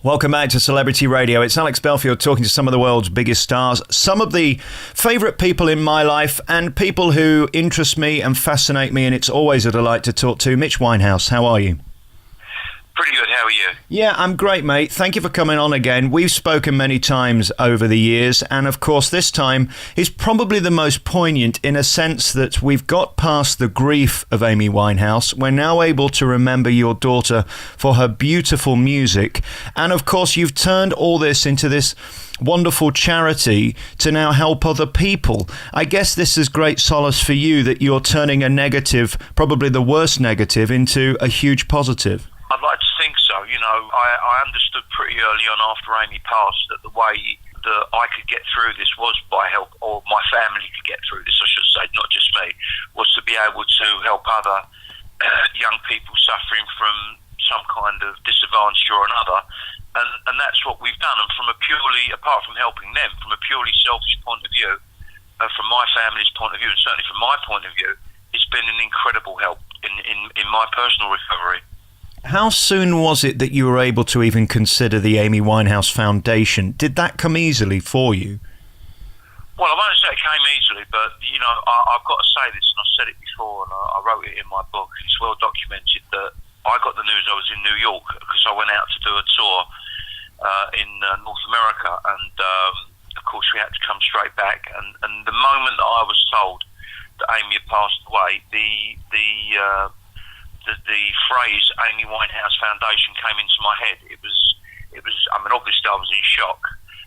Welcome back to Celebrity Radio. It's Alex Belfield talking to some of the world's biggest stars, some of the favourite people in my life and people who interest me and fascinate me, and it's always a delight to talk to. Mitch Winehouse, how are you? Pretty good, how are you? Yeah, I'm great, mate. Thank you for coming on again. We've spoken many times over the years, and of course this time is probably the most poignant in a sense that we've got past the grief of Amy Winehouse. We're now able to remember your daughter for her beautiful music, and of course you've turned all this into this wonderful charity to now help other people. I guess this is great solace for you that you're turning a negative, probably the worst negative, into a huge positive. I'd like to think so. You know, I understood pretty early on after Amy passed that the way that I could get through this was by help, or my family could get through this, I should say, not just me, was to be able to help other young people suffering from some kind of disadvantage or another. And that's what we've done. And from a purely, apart from helping them, from a purely selfish point of view, from my family's point of view, and certainly from my point of view, it's been an incredible help in my personal recovery. How soon was it that you were able to even consider the Amy Winehouse Foundation? Did that come easily for you? Well, I won't say it came easily, but, you know, I've got to say this, and I've said it before, and I wrote it in my book. It's well documented that I got the news I was in New York because I went out to do a tour in North America, and, of course, we had to come straight back. And the moment that I was told that Amy had passed away, the phrase Amy Winehouse Foundation came into my head. It was. I mean, obviously, I was in shock.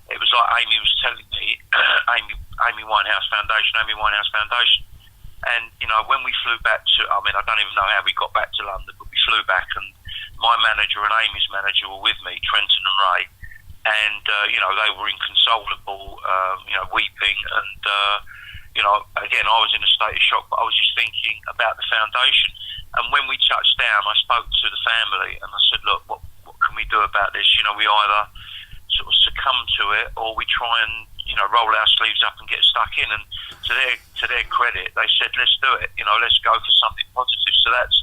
It was like Amy was telling me, Amy Winehouse Foundation, Amy Winehouse Foundation. And you know, when we flew back to, I mean, I don't even know how we got back to London, but we flew back, and my manager and Amy's manager were with me, Trenton and Ray, and you know, they were inconsolable, you know, weeping, and you know, again, I was in a state of shock, but I was just thinking about the foundation. And when we touched down, I spoke to the family and I said, look, what can we do about this? You know, we either sort of succumb to it or we try and, you know, roll our sleeves up and get stuck in. And to their credit, they said, let's do it. You know, let's go for something positive. So that's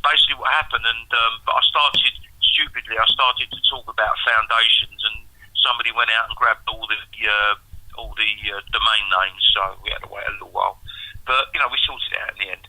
basically what happened. And but I started to talk about foundations, and somebody went out and grabbed all the domain names. So we had to wait a little while. But, you know, we sorted it out in the end.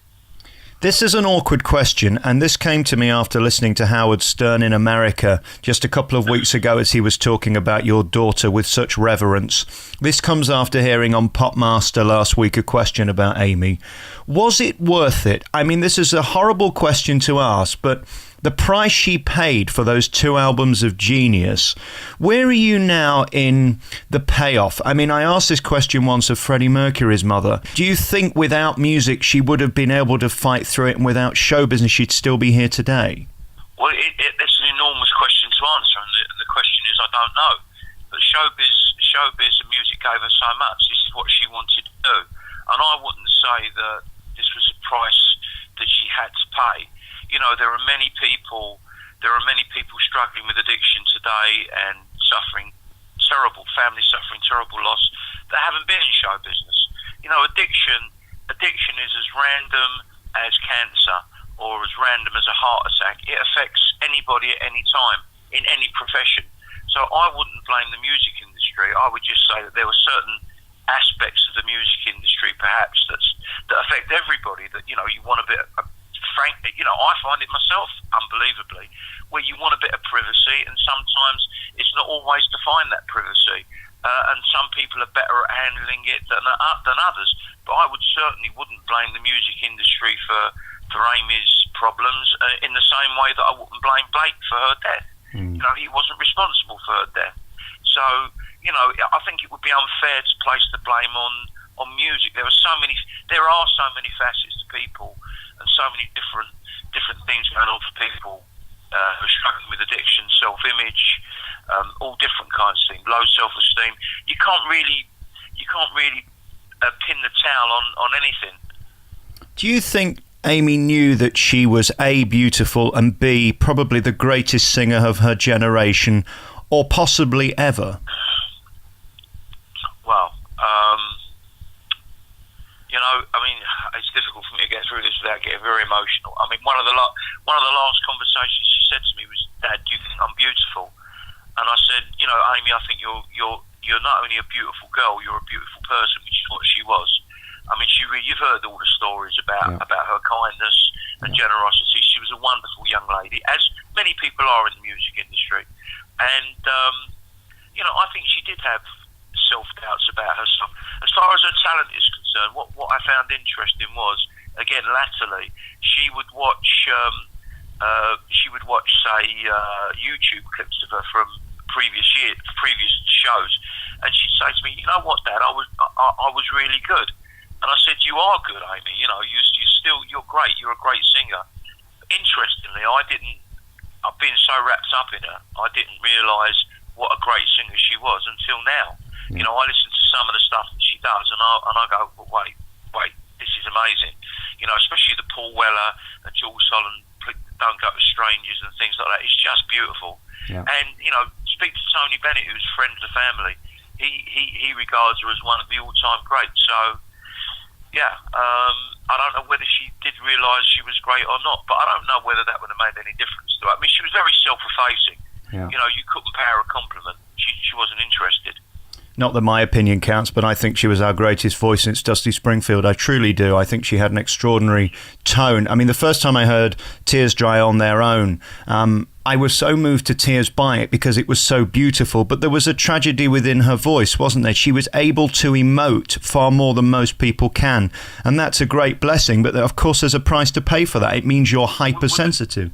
This is an awkward question, and this came to me after listening to Howard Stern in America just a couple of weeks ago as he was talking about your daughter with such reverence. This comes after hearing on Popmaster last week a question about Amy. Was it worth it? I mean, this is a horrible question to ask, but the price she paid for those 2 albums of genius, where are you now in the payoff? I mean, I asked this question once of Freddie Mercury's mother. Do you think without music she would have been able to fight through it, and without show business she'd still be here today? Well, it's an enormous question to answer, and the question is I don't know. But showbiz and music gave her so much. This is what she wanted to do. And I wouldn't say that this was a price that she had to pay. You know, there are many people struggling with addiction today and suffering terrible loss that haven't been in show business. You know, addiction is as random as cancer or as random as a heart attack. It affects anybody at any time in any profession. So I wouldn't blame the music industry. I would just say that there were certain aspects of the music industry perhaps that affect everybody, that, you know, you want a bit of, frankly, you know, I find it myself, unbelievably, where you want a bit of privacy, and sometimes it's not always to find that privacy. And some people are better at handling it than others. But I wouldn't blame the music industry for Amy's problems in the same way that I wouldn't blame Blake for her death. You know, he wasn't responsible for her death. So, you know, I think it would be unfair to place the blame on music. There are so many facets to people, and so many different things going on for people who are struggling with addiction, self-image, all different kinds of things, low self-esteem. You can't really pin the towel on anything. Do you think Amy knew that she was A, beautiful, and B, probably the greatest singer of her generation, or possibly ever? Well, you know, I mean, it's difficult for me to get through this without getting very emotional. I mean, one of the last conversations she said to me was, "Dad, do you think I'm beautiful?" And Amy, I think you're not only a beautiful girl, you're a beautiful person, which is what she was. I mean, you've heard all the stories about her kindness and generosity. She was a wonderful young lady, as many people are in the music industry. And, I think she did have self-doubts about herself. As far as her talent is concerned, what I found interesting was, again, latterly, she would watch, say, YouTube clips of her from previous shows, and she'd say to me, "You know what, Dad? I was really good." And I said, "You are good, Amy. You're great. You're a great singer." Interestingly, I've been so wrapped up in her, I didn't realise what a great singer she was until now. I listen to some of the stuff that she does, and I go, well, wait, this is amazing. Especially the Paul Weller and Jules Solon, Don't Go to Strangers and things like that. It's just beautiful. Yeah. And speak to Tony Bennett, who's a friend of the family. He regards her as one of the all-time greats. So, yeah, I don't know whether she did realise she was great or not, but I don't know whether that would have made any difference to her. I mean, she was very self-effacing. Yeah. You couldn't pay her a compliment. She wasn't interested. Not that my opinion counts, but I think she was our greatest voice since Dusty Springfield. I truly do. I think she had an extraordinary tone. I mean, the first time I heard Tears Dry on Their Own, I was so moved to tears by it because it was so beautiful. But there was a tragedy within her voice, wasn't there? She was able to emote far more than most people can. And that's a great blessing. But of course, there's a price to pay for that. It means you're hypersensitive.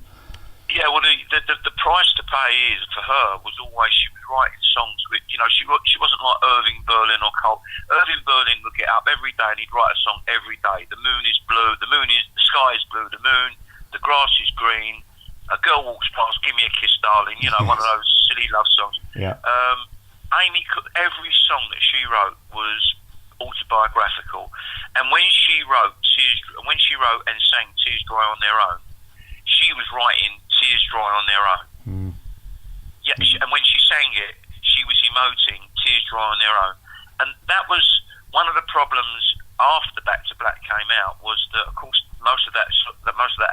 Yeah, well, the price to pay is for her was always she was writing songs with, she wasn't like Irving Berlin or Cole. Irving Berlin would get up every day and he'd write a song every day. The moon is blue, the sky is blue, the grass is green, a girl walks past, give me a kiss, darling, one of those silly love songs. Yeah. Amy, every song that she wrote was autobiographical, and when she wrote and sang Tears Dry on Their Own, she was writing Tears Dry on Their Own. Mm. Yeah, and when she sang it, she was emoting Tears Dry on Their Own. And that was one of the problems after Back to Black came out, was that, of course, most of that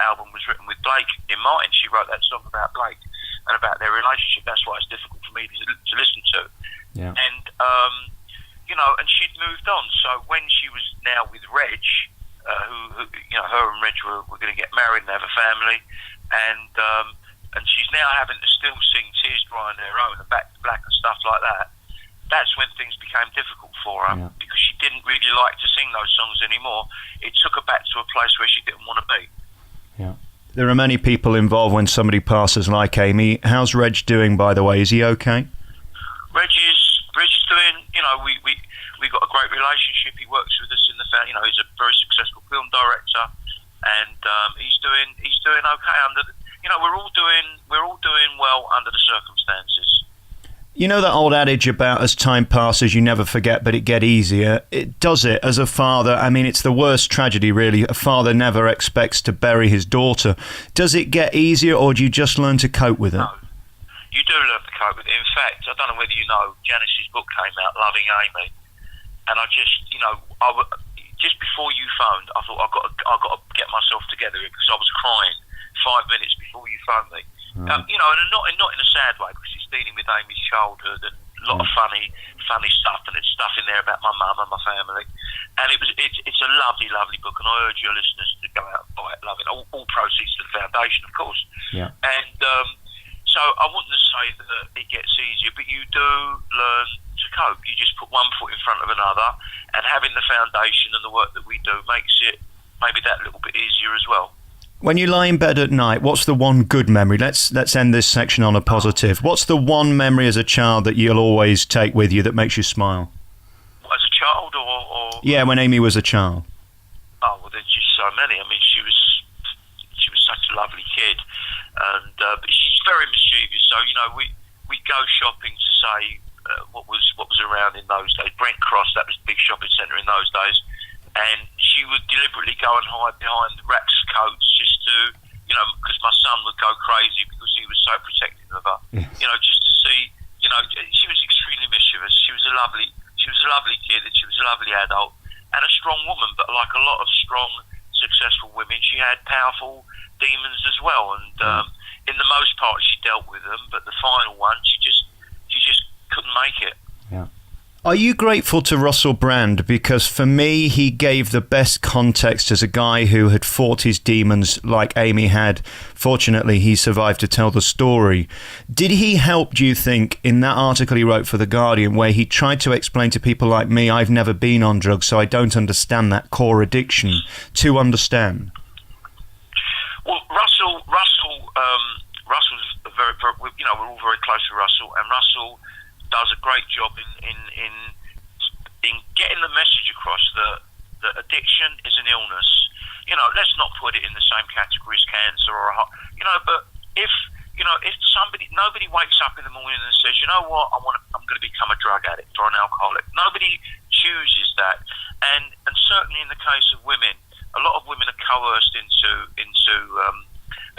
album was written with Blake in mind. She wrote that song about Blake and about their relationship. That's why it's difficult for me to listen to. Yeah. And, and she'd moved on. So when she was now with Reg, who her and Reg were going to get married and have a family, and she's now having to still sing Tears Dry on Their Own and Back to Black and stuff like that. That's when things became difficult for her, because she didn't really like to sing those songs anymore. It took her back to a place where she didn't want to be. Yeah. There are many people involved when somebody passes, like Amy. How's Reg doing, by the way? Is he okay? Reg is doing, we got a great relationship. He works with us in the family. He's a very successful film director, and he's doing okay we're all doing well under the circumstances. You know that old adage about as time passes you never forget but it get easier? It does it as a father. I mean, it's the worst tragedy really. A father never expects to bury his daughter. Does it get easier, or do you just learn to cope with it? No, you do learn to cope with it. In fact, I don't know whether you know, Janice's book came out, Loving Amy, and I just, just before you phoned, I thought I've got to get myself together because I was crying 5 minutes before you phoned me. Right. And not in a sad way, because it's dealing with Amy's childhood and a lot of funny stuff, and it's stuff in there about my mum and my family. And it's a lovely, lovely book, and I urge your listeners to go out and buy it. Love it. All proceeds to the foundation, of course. Yeah. And so I wouldn't say that it gets easier, but you do learn to cope. You just put one foot in front of another, and having the foundation and the work that we do makes it maybe that little bit easier as well. When you lie in bed at night, what's the one good memory? Let's end this section on a positive. What's the one memory as a child that you'll always take with you that makes you smile? As a child or... Yeah, when Amy was a child. Oh, well, there's just so many. I mean, she was such a lovely kid, and but she's very mischievous. So we go shopping to say what was around in those days. Brent Cross, that was the big shopping centre in those days. And she would deliberately go and hide behind racks of coats just to, because my son would go crazy because he was so protective of her. Yeah. Just to see, she was extremely mischievous. She was a lovely kid, and she was a lovely adult and a strong woman. But like a lot of strong, successful women, she had powerful demons as well. And in the most part, she dealt with them. But the final one, she just make it. Yeah. Are you grateful to Russell Brand? Because for me, he gave the best context as a guy who had fought his demons like Amy had. Fortunately, he survived to tell the story. Did he help, do you think, in that article he wrote for The Guardian, where he tried to explain to people like me, I've never been on drugs, so I don't understand that core addiction, to understand? Well, Russell's very, we're all very close to Russell, and Russell does a great job in getting the message across that addiction is an illness. Let's not put it in the same category as cancer or but if nobody wakes up in the morning and says, you know what, I'm going to become a drug addict or an alcoholic. Nobody chooses that, and certainly in the case of women, a lot of women are coerced into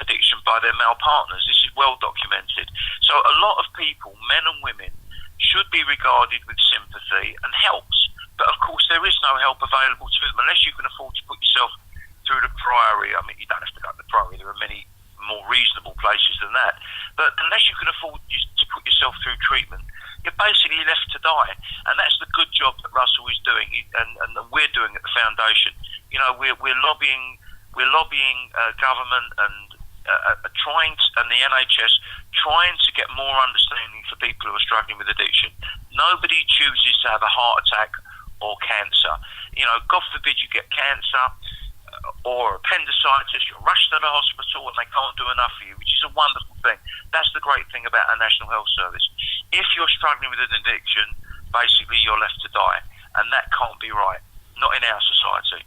addiction by their male partners. This is well documented. So a lot of people, men and women, should be regarded with sympathy and helps. But of course there is no help available to them unless you can afford to put yourself through the Priory. I mean, you don't have to go to the Priory, there are many more reasonable places than that. But unless you can afford to put yourself through treatment, you're basically left to die. And that's the good job that Russell is doing, and we're doing at the foundation. We're lobbying government and and the NHS trying to get more understanding for people who are struggling with addiction. Nobody chooses to have a heart attack or cancer. God forbid you get cancer or appendicitis, you're rushed to the hospital and they can't do enough for you, which is a wonderful thing. That's the great thing about our National Health Service. If you're struggling with an addiction, basically you're left to die, and that can't be right, not in our society.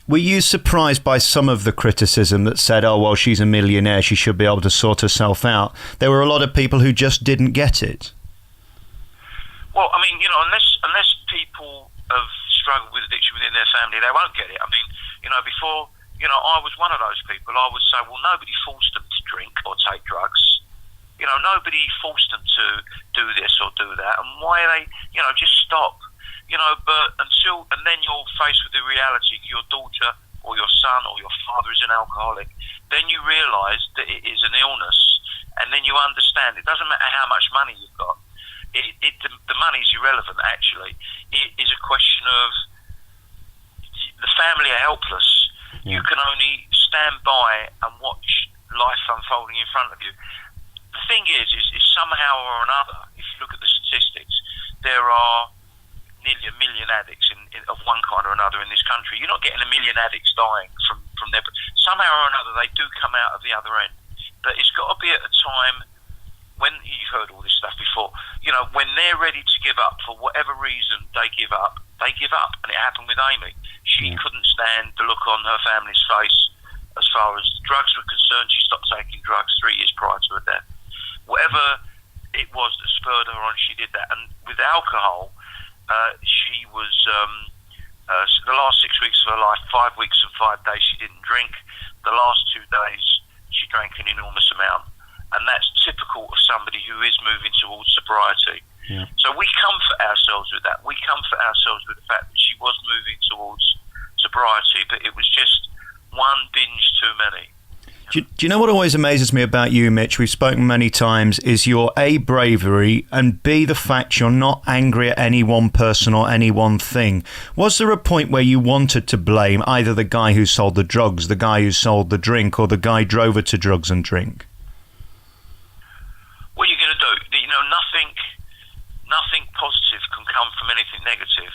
Were you surprised by some of the criticism that said, oh, well, she's a millionaire, she should be able to sort herself out? There were a lot of people who just didn't get it. Well, I mean, unless people have struggled with addiction within their family, they won't get it. I mean, before, I was one of those people. I would say, well, nobody forced them to drink or take drugs. Nobody forced them to do this or do that. And why are they, just stop. But and then you're faced with the reality, your daughter or your son or your father is an alcoholic, then you realise that it is an illness, and then you understand it doesn't matter how much money you've got. The money's irrelevant, actually. It is a question of the family are helpless. Yeah. You can only stand by and watch life unfolding in front of you. The thing is somehow or another, if you look at the statistics, there are nearly 1 million addicts of one kind or another in this country. You're not getting 1 million addicts dying from there, but somehow or another they do come out of the other end. But it's got to be at a time when, you've heard all this stuff before, when they're ready to give up for whatever reason, they give up, and it happened with Amy. She couldn't stand the look on her family's face as far as drugs were concerned. She stopped taking drugs 3 years prior to her death. Whatever it was that spurred her on, she did that. And with alcohol, she was the last 6 weeks of her life, 5 weeks and 5 days she didn't drink. The last 2 days she drank an enormous amount, and that's typical of somebody who is moving towards sobriety. Yeah. So we comfort ourselves with that. We comfort ourselves with the fact that she was moving towards sobriety, but it was just one binge too many. Do you know what always amazes me about you, Mitch? We've spoken many times, is your A, bravery, and B, the fact you're not angry at any one person or any one thing. Was there a point where you wanted to blame either the guy who sold the drugs, the guy who sold the drink, or the guy who drove her to drugs and drink? What are you going to do? Nothing positive can come from anything negative.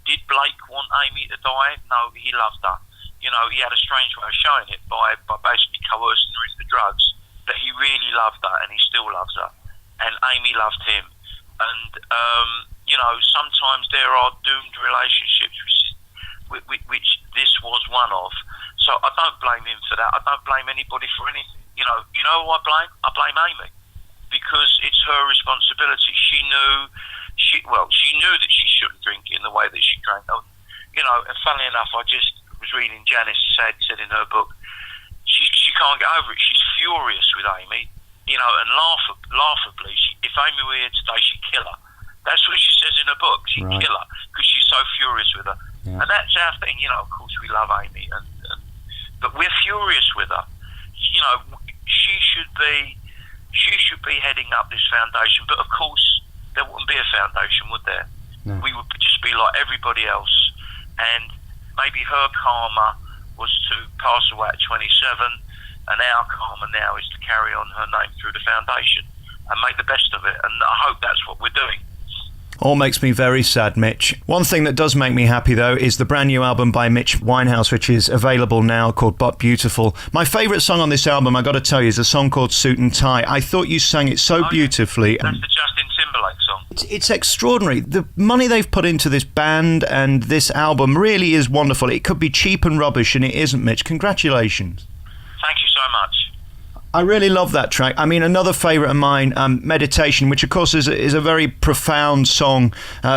Did Blake want Amy to die? No, he loved her. He had a strange way of showing it by basically coercing her into drugs, that he really loved her and he still loves her. And Amy loved him. And, sometimes there are doomed relationships, which this was one of. So I don't blame him for that. I don't blame anybody for anything. You know who I blame? I blame Amy. Because it's her responsibility. She knew that she shouldn't drink in the way that she drank. And funnily enough, I just was reading Janice said in her book, she can't get over it. She's furious with Amy, and laughably, if Amy were here today, she'd kill her. That's what she says in her book. She'd kill her because she's so furious with her. Yeah. And that's our thing. Of course, we love Amy, but we're furious with her. She should be heading up this foundation, but of course there wouldn't be a foundation, would there? No. We would just be like everybody else. And maybe her karma was to pass away at 27, and our karma now is to carry on her name through the foundation and make the best of it. And I hope that's what we're doing. All makes me very sad, Mitch. One thing that does make me happy, though, is the brand new album by Mitch Winehouse, which is available now, called But Beautiful. My favourite song on this album, I got to tell you, is a song called Suit and Tie. I thought you sang it so beautifully. That's the Justin Timberlake song. It's extraordinary. The money they've put into this band and this album really is wonderful. It could be cheap and rubbish, and it isn't, Mitch. Congratulations. Thank you so much. I really love that track. I mean, another favourite of mine, Meditation, which of course is a very profound song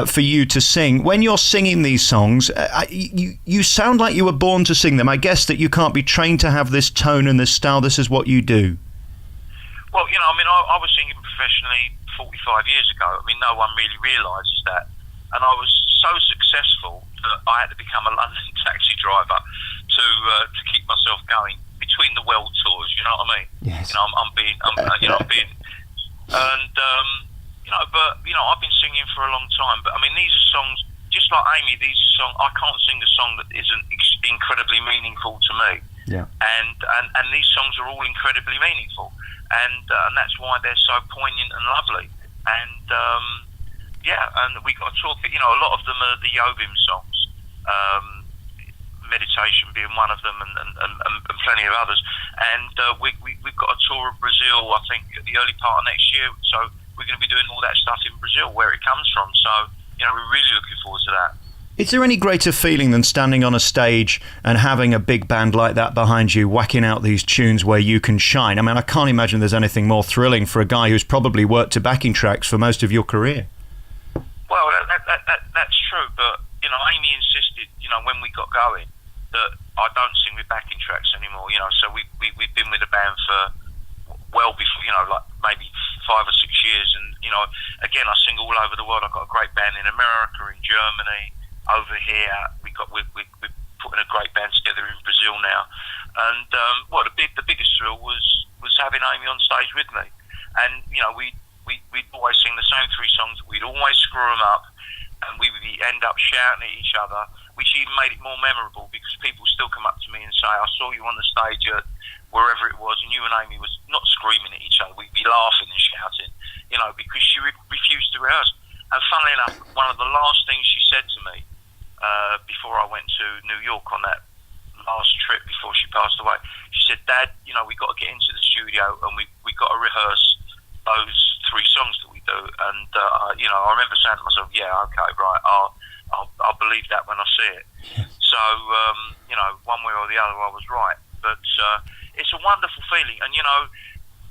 for you to sing. When you're singing these songs, you sound like you were born to sing them. I guess that you can't be trained to have this tone and this style. This is what you do. Well, I was singing professionally 45 years ago. I mean, no one really realises that. And I was so successful that I had to become a London taxi driver to keep myself going between the world tours. You know what I mean? Yes. I'm being, but I've been singing for a long time. But I mean, these are songs just like Amy. These are songs I can't sing a song that isn't incredibly meaningful to me. Yeah. And these songs are all incredibly meaningful, and that's why they're so poignant and lovely. And and we got to talk. A lot of them are the Yobim songs. Meditation being one of them, and plenty of others. And we've got a tour of Brazil, I think, at the early part of next year. So we're going to be doing all that stuff in Brazil, where it comes from. So, we're really looking forward to that. Is there any greater feeling than standing on a stage and having a big band like that behind you, whacking out these tunes where you can shine? I mean, I can't imagine there's anything more thrilling for a guy who's probably worked to backing tracks for most of your career. Well, that's true, but, Amy insisted, when we got going, that I don't sing with backing tracks anymore, so we've been with the band for well before, like maybe 5 or 6 years, and, again, I sing all over the world. I've got a great band in America, in Germany, over here. We're putting a great band together in Brazil now, and the biggest thrill was having Amy on stage with me, and, we'd always sing the same 3 songs, we'd always screw them up, and we would end up shouting at each other, which even made it more memorable because people still come up to me and say, I saw you on the stage at wherever it was, and you and Amy was not screaming at each other, we'd be laughing and shouting, because she refused to rehearse. And funnily enough, one of the last things she said to me before I went to New York on that last trip before she passed away, she said, Dad, we got to get into the studio and we got to rehearse those 3 songs that we do. And, I remember saying to myself, yeah, okay, right, I'll believe that when I see it. So, one way or the other, I was right. But it's a wonderful feeling. And,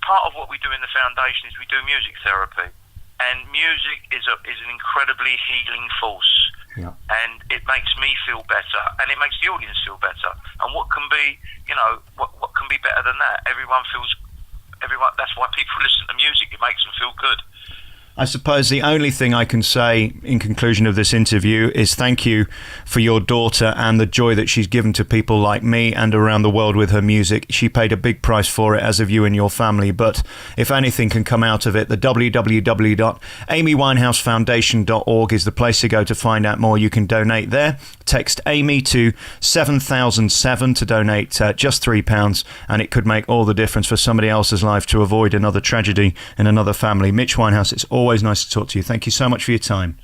part of what we do in the foundation is we do music therapy. And music is an incredibly healing force. Yeah. And it makes me feel better, and it makes the audience feel better. And what can be, what can be better than that? Everyone, that's why people listen to music. It makes them feel good. I suppose the only thing I can say in conclusion of this interview is thank you for your daughter and the joy that she's given to people like me and around the world with her music. She paid a big price for it, as have you and your family. But if anything can come out of it, the www.amywinehousefoundation.org is the place to go to find out more. You can donate there. Text Amy to 7007 to donate just £3, and it could make all the difference for somebody else's life to avoid another tragedy in another family. Mitch Winehouse, it's always nice to talk to you. Thank you so much for your time.